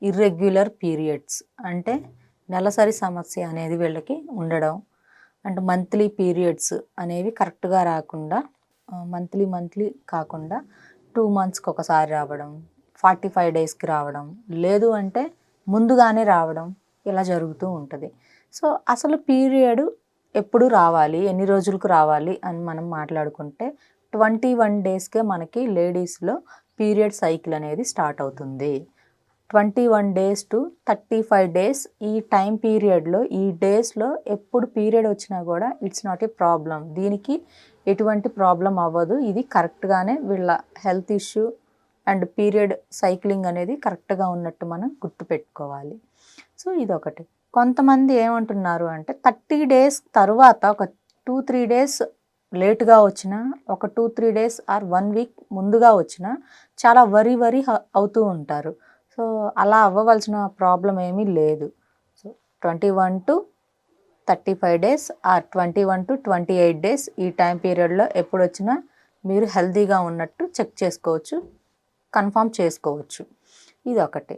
Irregular periods అంటే నెలసరి సమస్య అనేది వీళ్ళకి ఉండడం, అండ్ మంత్లీ పీరియడ్స్ అనేవి కరెక్ట్గా రాకుండా మంత్లీ కాకుండా 2 monthsకి ఒకసారి రావడం, 45 డేస్కి రావడం, లేదు అంటే ముందుగానే రావడం, ఇలా జరుగుతూ ఉంటుంది. సో అసలు పీరియడ్ ఎప్పుడు రావాలి, ఎన్ని రోజులకు రావాలి అని మనం మాట్లాడుకుంటే 21 డేస్కే మనకి లేడీస్లో పీరియడ్ సైకిల్ అనేది స్టార్ట్ అవుతుంది. 21 days to 35 days ఈ టైం పీరియడ్లో, ఈ డేస్లో ఎప్పుడు పీరియడ్ వచ్చినా కూడా ఇట్స్ నాట్ ఏ ప్రాబ్లం. దీనికి ఎటువంటి ప్రాబ్లం అవ్వదు. ఇది కరెక్ట్గానే వీళ్ళ health issue and period cycling అనేది కరెక్ట్గా ఉన్నట్టు మనం గుర్తుపెట్టుకోవాలి. సో ఇదొకటి. కొంతమంది ఏమంటున్నారు అంటే 30 days తర్వాత ఒక 2-3 days లేట్గా వచ్చినా, ఒక 2-3 days ఆర్ 1 week ముందుగా వచ్చినా చాలా వరి అవుతూ ఉంటారు. సో అలా అవ్వవలసిన ప్రాబ్లం ఏమీ లేదు. So 21 to 35 days or 21 to 28 days ఈ టైం పీరియడ్లో ఎప్పుడు వచ్చినా మీరు హెల్తీగా ఉన్నట్టు చెక్ చేసుకోవచ్చు, కన్ఫర్మ్ చేసుకోవచ్చు. ఇది ఒకటి.